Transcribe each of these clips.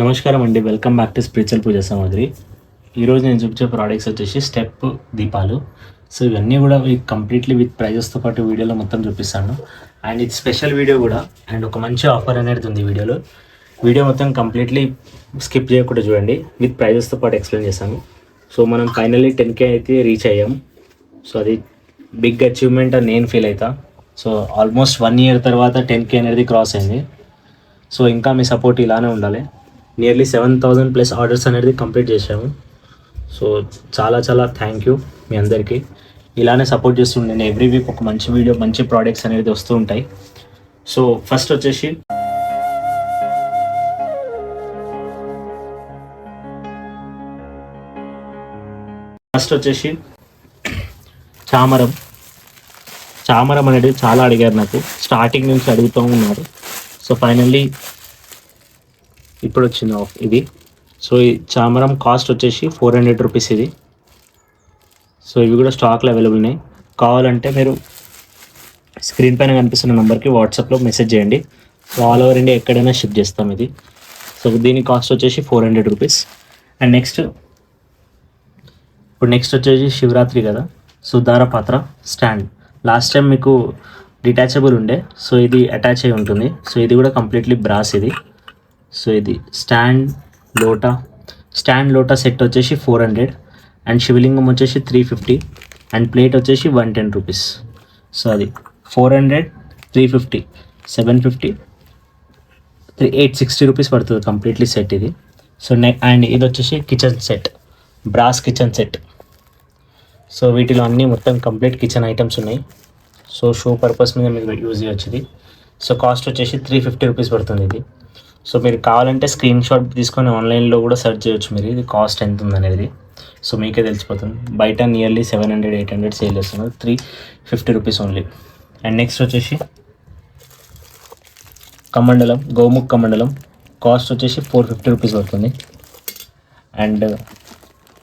నమస్కారం అండి, welcome back to spiritual పూజ సమాధి. ఈరోజు నేను చూపించే ప్రోడక్ట్స్ వచ్చేసి స్టెప్ దీపాలు. సో ఇవన్నీ కూడా కంప్లీట్లీ విత్ ప్రైజెస్తో పాటు వీడియోలో మొత్తం చూపిస్తాను. అండ్ ఇది స్పెషల్ వీడియో కూడా, అండ్ ఒక మంచి ఆఫర్ అనేది ఉంది వీడియోలో. వీడియో మొత్తం కంప్లీట్లీ స్కిప్ చేయకుండా చూడండి, విత్ ప్రైజెస్తో పాటు ఎక్స్ప్లెయిన్ చేస్తాను. సో మనం ఫైనల్లీ 10K అయితే రీచ్ అయ్యాం. సో అది బిగ్ అచీవ్మెంట్ అని నేను ఫీల్ అవుతా. సో ఆల్మోస్ట్ 1 year తర్వాత 10K అనేది క్రాస్ అయింది. సో ఇంకా మీ సపోర్ట్ ఇలానే ఉండాలి. నియర్లీ 7,000+ ఆర్డర్స్ అనేది కంప్లీట్ చేశాము. సో చాలా చాలా థ్యాంక్ యూ మీ అందరికీ. ఇలానే సపోర్ట్ చేస్తుండే, నేను ఎవ్రీ వీక్ ఒక మంచి వీడియో, మంచి ప్రోడక్ట్స్ అనేది వస్తూ ఉంటాయి. సో ఫస్ట్ వచ్చేసి చామరం అనేది చాలా అడిగారు, నాకు స్టార్టింగ్ నుంచి అడుగుతూ ఉన్నారు. సో ఫైనల్లీ ఇప్పుడు వచ్చింది ఇది. సో ఈ చామరం కాస్ట్ వచ్చేసి 400 రూపీస్ ఇది. సో ఇవి కూడా స్టాక్లో అవైలబుల్ ఉన్నాయి. కావాలంటే మీరు స్క్రీన్ పైన కనిపిస్తున్న నెంబర్కి వాట్సాప్లో మెసేజ్ చేయండి. సో ఆల్ ఓవర్ ఇండియా ఎక్కడైనా షిప్ చేస్తాం ఇది. సో దీని కాస్ట్ వచ్చేసి 400 రూపీస్. అండ్ నెక్స్ట్ వచ్చేసి శివరాత్రి కదా, సో దారపాత్ర స్టాండ్. లాస్ట్ టైం మీకు డిటాచబుల్ ఉండే, సో ఇది అటాచ్ అయి ఉంటుంది. సో ఇది కూడా కంప్లీట్లీ బ్రాస్ ఇది. సో ఇది స్టాండ్ లోటా సెట్ వచ్చేసి 400. అండ్ శివలింగం వచ్చేసి 350. అండ్ ప్లేట్ వచ్చేసి 110 రూపీస్. సో అది 400, 350, 750, 860 రూపీస్ పడుతుంది కంప్లీట్లీ సెట్ ఇది. సో అండ్ ఇది వచ్చేసి kitchen set, brass kitchen set. So వీటిలో అన్నీ మొత్తం కంప్లీట్ కిచెన్ ఐటమ్స్ ఉన్నాయి. సో షో పర్పస్ మీద మీకు యూజ్ చేయొచ్చు ఇది. సో కాస్ట్ వచ్చేసి 350 రూపీస్ పడుతుంది ఇది. సో మీరు కావాలంటే స్క్రీన్ షాట్ తీసుకొని ఆన్లైన్లో కూడా సెర్చ్ చేయొచ్చు మీరు, ఇది కాస్ట్ ఎంత ఉందనేది. సో మీకే తెలిసిపోతుంది. బయట నియర్లీ 700, 800 సేల్ చేస్తున్నారు, 350 రూపీస్ ఓన్లీ. అండ్ నెక్స్ట్ వచ్చేసి గోముఖ్ కమండలం కాస్ట్ వచ్చేసి 450 రూపీస్ పడుతుంది. అండ్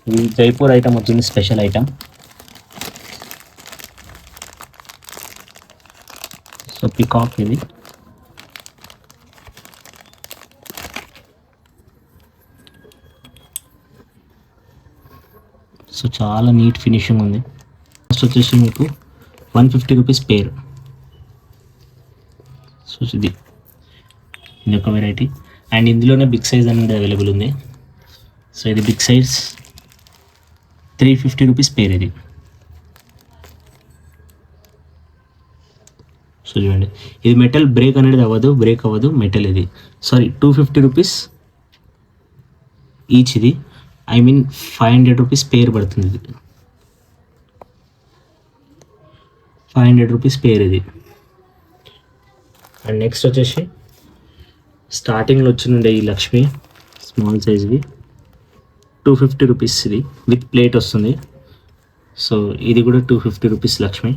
ఇది జైపూర్ ఐటమ్ వచ్చింది, స్పెషల్ ఐటమ్. సో పికాక్ ఇది. సో చాలా నీట్ ఫినిషింగ్ ఉంది. కాస్ట్ వచ్చేసి మీకు 150 రూపీస్ పేర్. సో ఇది ఒక వెరైటీ. అండ్ ఇందులోనే బిగ్ సైజ్ అనేది అవైలబుల్ ఉంది. సో ఇది బిగ్ సైజ్ 350 రూపీస్ పేర్ ఇది. సో చూడండి, ఇది మెటల్ బ్రేక్ అనేది అవ్వదు మెటల్ ఇది. సారీ, 250 రూపీస్ ఈచ్ ఇది. 500 రూపీస్ పేర్ పడుతుంది ఇది. 500 రూపీస్ పేర్ ఇది. అండ్ నెక్స్ట్ వచ్చేసి స్టార్టింగ్లో వచ్చిండే ఈ లక్ష్మి స్మాల్ సైజ్వి 250 రూపీస్ ఇది, విత్ ప్లేట్ వస్తుంది. సో ఇది కూడా 250 rupees Lakshmi,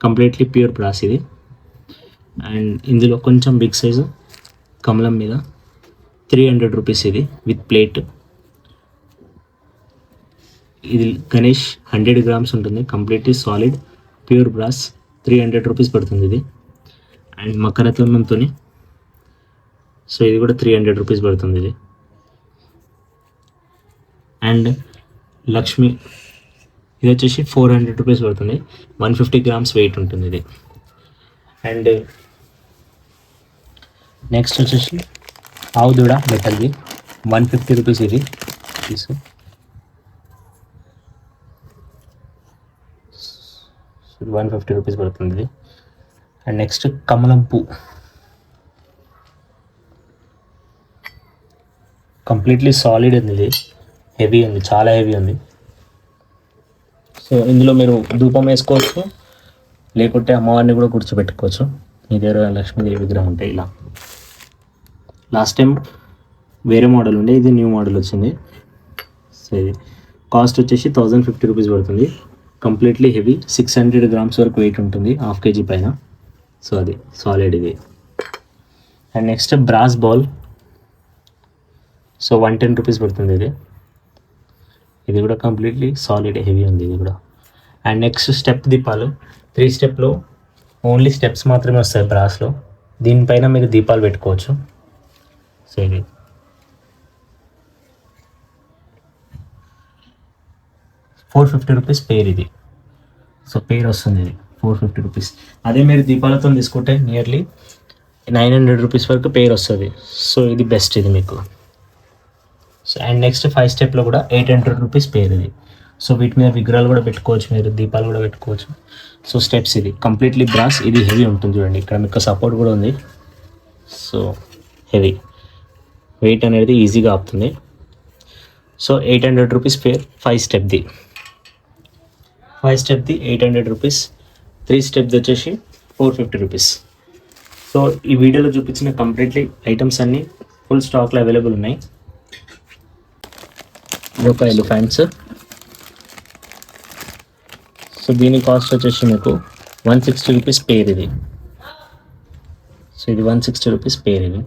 completely pure brass ఇది. అండ్ ఇందులో కొంచెం బిగ్ సైజు కమలం మీద 300 రూపీస్ ఇది, విత్ ప్లేట్. ఇది గణేష్ 100 గ్రామ్స్ ఉంటుంది, completely solid pure brass, 300 rupees పడుతుంది ఇది. అండ్ మకరతోనంతో, సో ఇది కూడా 300 రూపీస్ పడుతుంది ఇది. అండ్ లక్ష్మి ఇది వచ్చేసి 400 రూపీస్ పడుతుంది, 150 గ్రామ్స్ వెయిట్ ఉంటుంది ఇది. అండ్ నెక్స్ట్ వచ్చేసి ఆవుదూడ మెటల్ది 150 రూపీస్ ఇది పీసు. 150 రూపీస్ పడుతుంది ఇది. అండ్ నెక్స్ట్ కమలం పూ, కంప్లీట్లీ సాలిడ్ ఉంది ఇది, హెవీ ఉంది, చాలా హెవీ ఉంది. సో ఇందులో మీరు ధూపం వేసుకోవచ్చు, లేకుంటే అమ్మవారిని కూడా కూర్చోబెట్టుకోవచ్చు. మీ దగ్గర లక్ష్మీదేవి విగ్రహం ఉంటాయి ఇలా. లాస్ట్ టైం వేరే మోడల్ ఉండే, ఇది న్యూ మోడల్ వచ్చింది. సో ఇది కాస్ట్ వచ్చేసి 1050 రూపీస్ పడుతుంది, కంప్లీట్లీ హెవీ, 600 గ్రామ్స్ వరకు వెయిట్ ఉంటుంది, హాఫ్ కేజీ పైన. సో అది సాలిడ్ ఇది. And next brass bowl, so 110 rupees పడుతుంది ఇది. ఇది కూడా కంప్లీట్లీ సాలిడ్ హెవీ ఉంది ఇది కూడా. అండ్ నెక్స్ట్ స్టెప్ దీపాలు, 3 స్టెప్లో ఓన్లీ స్టెప్స్ మాత్రమే వస్తాయి బ్రాస్లో. దీనిపైన మీరు దీపాలు పెట్టుకోవచ్చు. సో ఇది ₹450 పేర్ ఇది. సో పేర్ వస్తుంది ఇది ₹450. అదే మీరు దీపాలతో తీసుకుంటే నియర్లీ ₹900 వరకు పేర్ వస్తుంది. సో ఇది బెస్ట్ ఇది మీకు. సో అండ్ నెక్స్ట్ 5 స్టెప్లో కూడా ₹800 పేర్ ఇది. సో వీటి మీద విగ్రహాలు కూడా పెట్టుకోవచ్చు, మీరు దీపాలు కూడా పెట్టుకోవచ్చు. సో స్టెప్స్ ఇది కంప్లీట్లీ బ్రాస్. ఇది హెవీ ఉంటుంది చూడండి, ఇక్కడ మీకు సపోర్ట్ కూడా ఉంది. సో హెవీ వెయిట్ అనేది ఈజీగా ఆపుతుంది. సో ₹800 పేర్ 5 స్టెప్ది. 5 స్టెప్ది ₹800. 3 స్టెప్ది వచ్చేసి ₹450. సో ఈ వీడియోలో చూపించిన కంప్లీట్లీ ఐటమ్స్ అన్నీ ఫుల్ స్టాక్లో అవైలబుల్ ఉన్నాయి. రూపాయలు ఫ్యాన్స్. సో దీని కాస్ట్ వచ్చేసి మీకు ₹160 పేర్ ఇది. సో ఇది ₹160 పేర్ ఇది.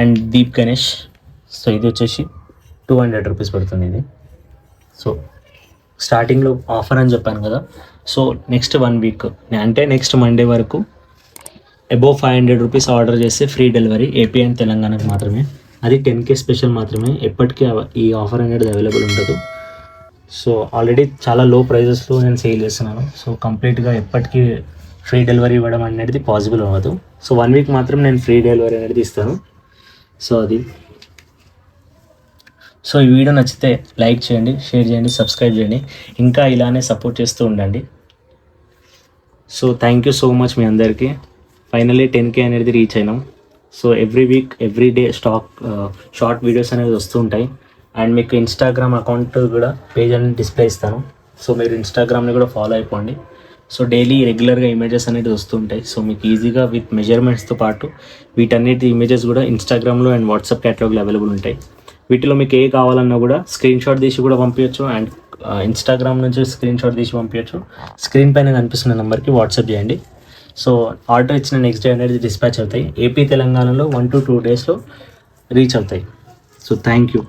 అండ్ దీప్ గణేష్. సో ఇది వచ్చేసి ₹200 పడుతుంది ఇది. సో స్టార్టింగ్లో ఆఫర్ అని చెప్పాను కదా. సో నెక్స్ట్ 1 వీక్ అంటే నెక్స్ట్ మండే వరకు అబోవ్ ₹500 ఆర్డర్ చేస్తే ఫ్రీ డెలివరీ ఏపీ అండ్ తెలంగాణకు మాత్రమే. అది 10K స్పెషల్ మాత్రమే. ఎప్పటికీ ఈ ఆఫర్ అనేది అవైలబుల్ ఉండదు. సో ఆల్రెడీ చాలా లో ప్రైజెస్లో నేను సేల్ చేస్తున్నాను. సో కంప్లీట్గా ఎప్పటికీ ఫ్రీ డెలివరీ ఇవ్వడం అనేది పాసిబుల్ అవ్వదు. సో 1 వీక్ మాత్రం నేను ఫ్రీ డెలివరీ అనేది ఇస్తాను. సో అది. సో ఈ వీడియో నచ్చితే లైక్ చేయండి, షేర్ చేయండి, సబ్స్క్రైబ్ చేయండి. ఇంకా ఇలానే సపోర్ట్ చేస్తూ ఉండండి. So thank you so much మీ అందరికీ. ఫైనల్లీ 10K అనేది రీచ్ అయినాం. So every week every day short videos అనేది వస్తూ ఉంటాయి. అండ్ మీకు ఇన్స్టాగ్రామ్ అకౌంట్ కూడా పేజ్ అనేది డిస్ప్లే ఇస్తాను. సో మీరు ఇన్స్టాగ్రామ్ని కూడా ఫాలో అయిపోండి. సో డైలీ రెగ్యులర్గా ఇమేజెస్ అనేది వస్తుంటాయి. సో మీకు ఈజీగా విత్ మెజర్మెంట్స్తో పాటు వీటన్నిటి ఇమేజెస్ కూడా ఇన్స్టాగ్రామ్లో అండ్ వాట్సాప్ క్యాటలాగ్లో అవైలబుల్ ఉంటాయి. వీటిలో మీకు ఏ కావాలన్నా కూడా స్క్రీన్ షాట్ తీసి కూడా పంపించచ్చు. అండ్ ఇన్స్టాగ్రామ్ నుంచి స్క్రీన్ షాట్ తీసి పంపించచ్చు. స్క్రీన్ పైన కనిపిస్తున్న నెంబర్కి వాట్సాప్ చేయండి. సో ఆర్డర్ ఇచ్చిన నెక్స్ట్ డే అనేది డిస్పాచ్ అవుతాయి. ఏపీ తెలంగాణలో 1 to 2 డేస్లో రీచ్ అవుతాయి. So thank you.